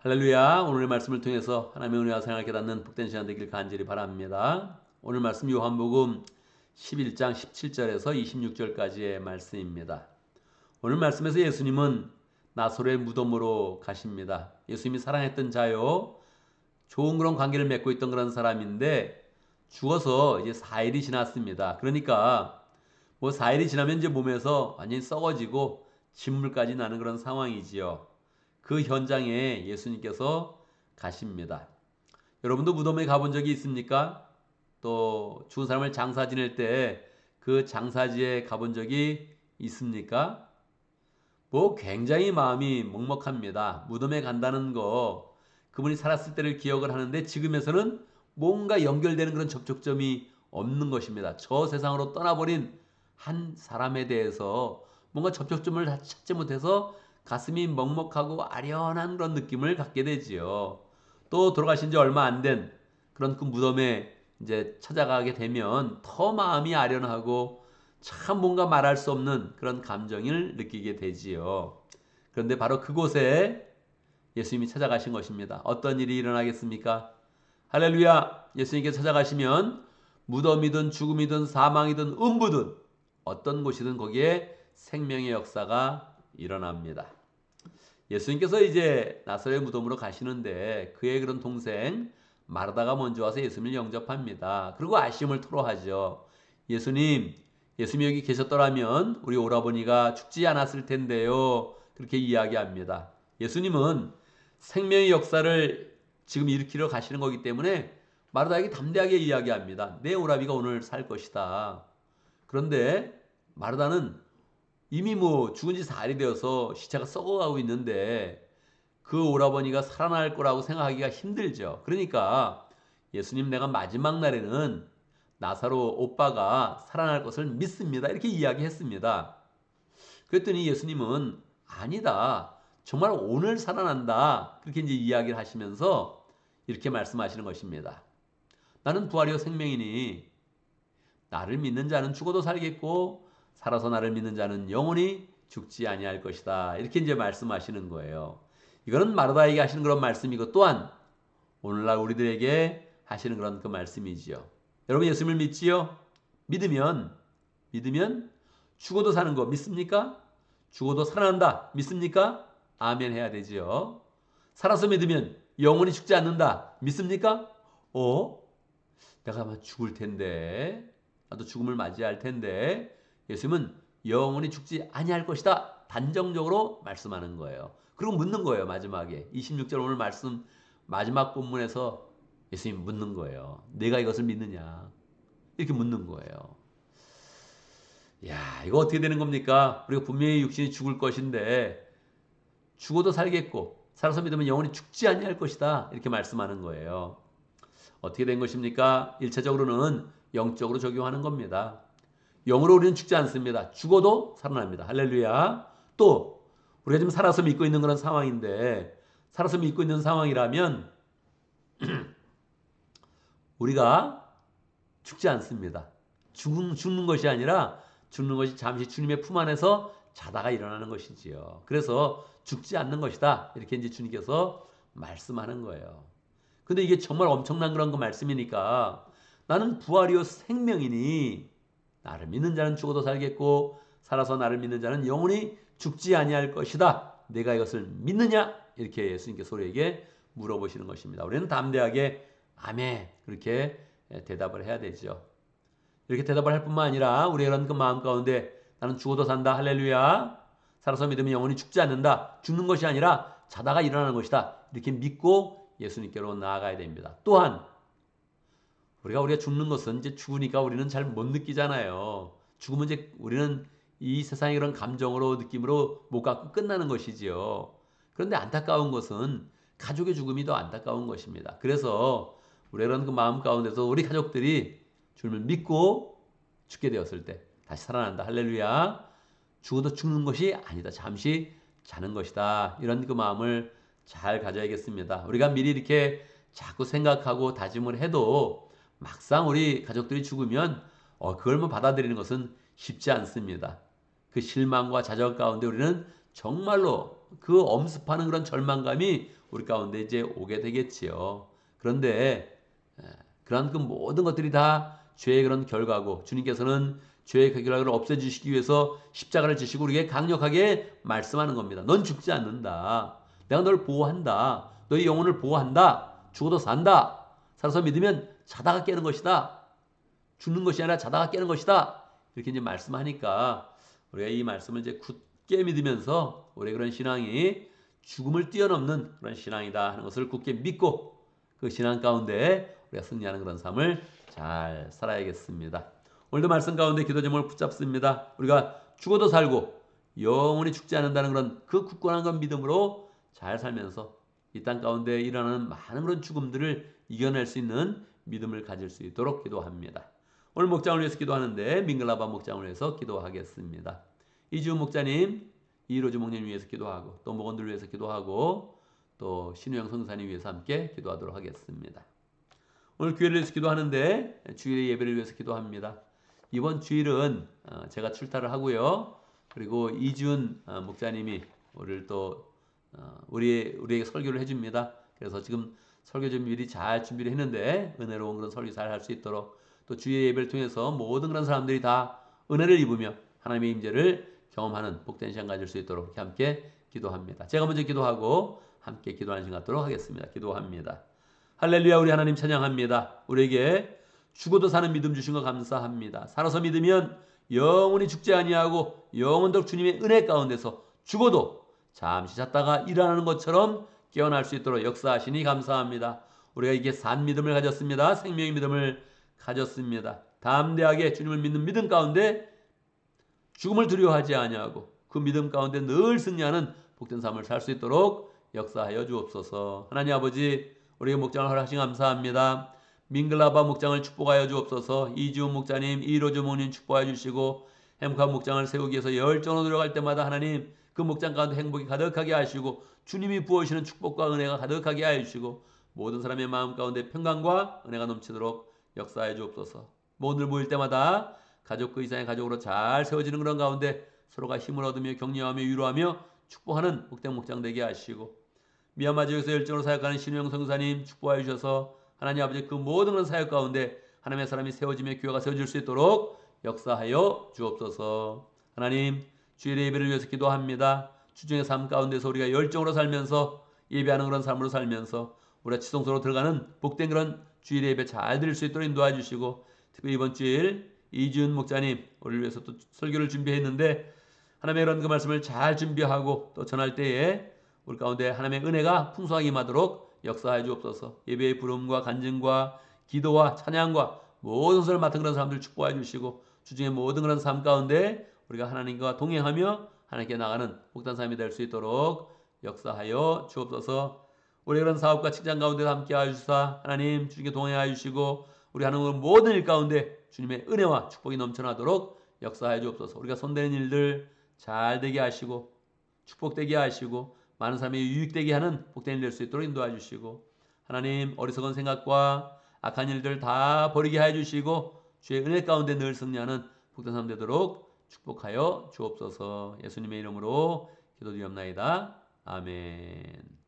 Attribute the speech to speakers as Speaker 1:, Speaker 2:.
Speaker 1: 할렐루야. 오늘의 말씀을 통해서 하나님의 은혜와 사랑을 깨닫는 복된 시간 되길 간절히 바랍니다. 오늘 말씀 요한복음 11장 17절에서 26절까지의 말씀입니다. 오늘 말씀에서 예수님은 나사로의 무덤으로 가십니다. 예수님이 사랑했던 자요, 좋은 그런 관계를 맺고 있던 그런 사람인데 죽어서 이제 4일이 지났습니다. 그러니까 뭐 4일이 지나면 이제 몸에서 완전히 썩어지고 진물까지 나는 그런 상황이지요. 그 현장에 예수님께서 가십니다. 여러분도 무덤에 가본 적이 있습니까? 또 죽은 사람을 장사 지낼 때 그 장사지에 가본 적이 있습니까? 뭐 굉장히 마음이 먹먹합니다. 무덤에 간다는 거, 그분이 살았을 때를 기억을 하는데 지금에서는 뭔가 연결되는 그런 접촉점이 없는 것입니다. 저 세상으로 떠나버린 한 사람에 대해서 뭔가 접촉점을 찾지 못해서 가슴이 먹먹하고 아련한 그런 느낌을 갖게 되지요. 또 돌아가신 지 얼마 안 된 그런 그 무덤에 이제 찾아가게 되면 더 마음이 아련하고 참 뭔가 말할 수 없는 그런 감정을 느끼게 되지요. 그런데 바로 그곳에 예수님이 찾아가신 것입니다. 어떤 일이 일어나겠습니까? 할렐루야! 예수님께 찾아가시면 무덤이든 죽음이든 사망이든 음부든 어떤 곳이든 거기에 생명의 역사가 일어납니다. 예수님께서 이제 나사렛 무덤으로 가시는데 그의 그런 동생 마르다가 먼저 와서 예수님을 영접합니다. 그리고 아쉬움을 토로하죠. 예수님, 예수님이 여기 계셨더라면 우리 오라버니가 죽지 않았을 텐데요. 그렇게 이야기합니다. 예수님은 생명의 역사를 지금 일으키러 가시는 거기 때문에 마르다에게 담대하게 이야기합니다. 내 오라비가 오늘 살 것이다. 그런데 마르다는 이미 뭐 죽은 지 4일이 되어서 시체가 썩어가고 있는데 그 오라버니가 살아날 거라고 생각하기가 힘들죠. 그러니까 예수님, 내가 마지막 날에는 나사로 오빠가 살아날 것을 믿습니다. 이렇게 이야기했습니다. 그랬더니 예수님은 아니다. 정말 오늘 살아난다. 그렇게 이제 이야기를 하시면서 이렇게 말씀하시는 것입니다. 나는 부활이요 생명이니 나를 믿는 자는 죽어도 살겠고 살아서 나를 믿는 자는 영원히 죽지 아니할 것이다. 이렇게 이제 말씀하시는 거예요. 이거는 마르다에게 하시는 그런 말씀이고 또한 오늘날 우리들에게 하시는 그런 그 말씀이지요. 여러분 예수님을 믿지요? 믿으면 죽어도 사는 거 믿습니까? 죽어도 살아난다 믿습니까? 아멘 해야 되지요. 살아서 믿으면 영원히 죽지 않는다 믿습니까? 내가 아마 죽을 텐데 나도 죽음을 맞이할 텐데 예수님은 영원히 죽지 아니할 것이다 단정적으로 말씀하는 거예요. 그리고 묻는 거예요. 마지막에 26절 오늘 말씀 마지막 본문에서 예수님 묻는 거예요. 내가 이것을 믿느냐 이렇게 묻는 거예요. 야, 이거 어떻게 되는 겁니까? 우리가 분명히 육신이 죽을 것인데 죽어도 살겠고 살아서 믿으면 영원히 죽지 아니할 것이다 이렇게 말씀하는 거예요. 어떻게 된 것입니까? 1차적으로는 영적으로 적용하는 겁니다. 영으로 우리는 죽지 않습니다. 죽어도 살아납니다. 할렐루야. 또 우리가 지금 살아서 믿고 있는 그런 상황인데 살아서 믿고 있는 상황이라면 우리가 죽지 않습니다. 죽는 것이 아니라 죽는 것이 잠시 주님의 품 안에서 자다가 일어나는 것이지요. 그래서 죽지 않는 것이다. 이렇게 이제 주님께서 말씀하는 거예요. 근데 이게 정말 엄청난 그런 거 말씀이니까 나는 부활이요 생명이니 나를 믿는 자는 죽어도 살겠고 살아서 나를 믿는 자는 영원히 죽지 아니할 것이다. 내가 이것을 믿느냐? 이렇게 예수님께서 우리에게 물어보시는 것입니다. 우리는 담대하게 아멘 그렇게 대답을 해야 되죠. 이렇게 대답을 할 뿐만 아니라 우리의 그런 그 마음 가운데 나는 죽어도 산다. 할렐루야. 살아서 믿으면 영원히 죽지 않는다. 죽는 것이 아니라 자다가 일어나는 것이다. 이렇게 믿고 예수님께로 나아가야 됩니다. 또한 우리가 죽는 것은 이제 죽으니까 우리는 잘 못 느끼잖아요. 죽으면 이제 우리는 이 세상의 그런 감정으로 느낌으로 못 갖고 끝나는 것이지요. 그런데 안타까운 것은 가족의 죽음이 더 안타까운 것입니다. 그래서 우리가 그런 그 마음 가운데서 우리 가족들이 주님을 믿고 죽게 되었을 때 다시 살아난다. 할렐루야. 죽어도 죽는 것이 아니다. 잠시 자는 것이다. 이런 그 마음을 잘 가져야겠습니다. 우리가 미리 이렇게 자꾸 생각하고 다짐을 해도 막상 우리 가족들이 죽으면 그걸 뭐 받아들이는 것은 쉽지 않습니다. 그 실망과 좌절 가운데 우리는 정말로 그 엄습하는 그런 절망감이 우리 가운데 이제 오게 되겠지요. 그런데 그런 그 모든 것들이 다 죄의 그런 결과고 주님께서는 죄의 그 결과를 없애주시기 위해서 십자가를 지시고 우리에게 강력하게 말씀하는 겁니다. 넌 죽지 않는다. 내가 널 보호한다. 너의 영혼을 보호한다. 죽어도 산다. 살아서 믿으면 자다가 깨는 것이다. 죽는 것이 아니라 자다가 깨는 것이다. 이렇게 이제 말씀하니까 우리가 이 말씀을 이제 굳게 믿으면서 우리의 그런 신앙이 죽음을 뛰어넘는 그런 신앙이다 하는 것을 굳게 믿고 그 신앙 가운데 우리가 승리하는 그런 삶을 잘 살아야겠습니다. 오늘도 말씀 가운데 기도 제목을 붙잡습니다. 우리가 죽어도 살고 영원히 죽지 않는다는 그런 그 굳건한 그런 믿음으로 잘 살면서 이 땅 가운데 일어나는 많은 그런 죽음들을 이겨낼 수 있는 믿음을 가질 수 있도록 기도합니다. 오늘 목장을 위해서 기도하는데 민글라바 목장을 위해서 기도하겠습니다. 이지훈 목자님, 이로주 목님 위해서 기도하고 또 목원들 위해서 기도하고 또 신우영 성사님 위해서 함께 기도하도록 하겠습니다. 오늘 교회를 위해서 기도하는데 주일의 예배를 위해서 기도합니다. 이번 주일은 제가 출타를 하고요. 그리고 이지훈 목자님이 오늘 또 우리에게 설교를 해줍니다. 그래서 지금 설교 좀 미리 잘 준비를 했는데 은혜로운 그런 설교 잘 할 수 있도록 또 주의 예배를 통해서 모든 그런 사람들이 다 은혜를 입으며 하나님의 임재를 경험하는 복된 시간 가질 수 있도록 이렇게 함께 기도합니다. 제가 먼저 기도하고 함께 기도하는 시간 갖도록 하겠습니다. 기도합니다. 할렐루야. 우리 하나님 찬양합니다. 우리에게 죽어도 사는 믿음 주신 거 감사합니다. 살아서 믿으면 영원히 죽지 아니하고 영원토록 주님의 은혜 가운데서 죽어도 잠시 잤다가 일어나는 것처럼 깨어날 수 있도록 역사하시니 감사합니다. 우리가 이게 산 믿음을 가졌습니다. 생명의 믿음을 가졌습니다. 담대하게 주님을 믿는 믿음 가운데 죽음을 두려워하지 아니하고 그 믿음 가운데 늘 승리하는 복된 삶을 살 수 있도록 역사하여 주옵소서. 하나님 아버지, 우리에게 목장을 허락하신 감사합니다. 민글라바 목장을 축복하여 주옵소서. 이지훈 목자님, 이로주 목님 축복하여 주시고 행복한 목장을 세우기 위해서 열정으로 들어갈 때마다 하나님 그 목장 가운데 행복이 가득하게 하시고 주님이 부어주시는 축복과 은혜가 가득하게 하여 주시고 모든 사람의 마음 가운데 평강과 은혜가 넘치도록 역사해 주옵소서. 모두들 모일 때마다 가족 그 이상의 가족으로 잘 세워지는 그런 가운데 서로가 힘을 얻으며 격려하며 위로하며 축복하는 복된 목장 되게 하시고 미얀마 지역에서 열정으로 사역하는 신우영 성사님 축복하여 주셔서 하나님 아버지 그 모든 그런 사역 가운데 하나님의 사람이 세워지며 교회가 세워질 수 있도록 역사하여 주옵소서. 하나님 주일의 예배를 위해서 기도합니다. 주중의 삶 가운데서 우리가 열정으로 살면서 예배하는 그런 삶으로 살면서 우리가 지성소로 들어가는 복된 그런 주일의 예배 잘 드릴 수 있도록 인도해 주시고 특별히 이번 주일 이지훈 목자님 우리를 위해서 또 설교를 준비했는데 하나님의 그런 그 말씀을 잘 준비하고 또 전할 때에 우리 가운데 하나님의 은혜가 풍성하게 임하도록 역사해 주옵소서. 예배의 부름과 간증과 기도와 찬양과 모든 것을 맡은 그런 사람들 축복해 주시고 주중에 모든 그런 삶 가운데 우리가 하나님과 동행하며 하나님께 나가는 복된 삶이 될 수 있도록 역사하여 주옵소서. 우리 그런 사업과 직장 가운데 함께 하여 주사 하나님 주님께 동행하여 주시고 우리 하는 모든 일 가운데 주님의 은혜와 축복이 넘쳐나도록 역사하여 주옵소서. 우리가 손대는 일들 잘 되게 하시고 축복되게 하시고 많은 사람이 유익되게 하는 복된 일 될 수 있도록 인도해 주시고 하나님 어리석은 생각과 악한 일들 다 버리게 해 주시고 주의 은혜 가운데 늘 승리하는 복된 삶 되도록 축복하여 주옵소서. 예수님의 이름으로 기도드리옵나이다. 아멘.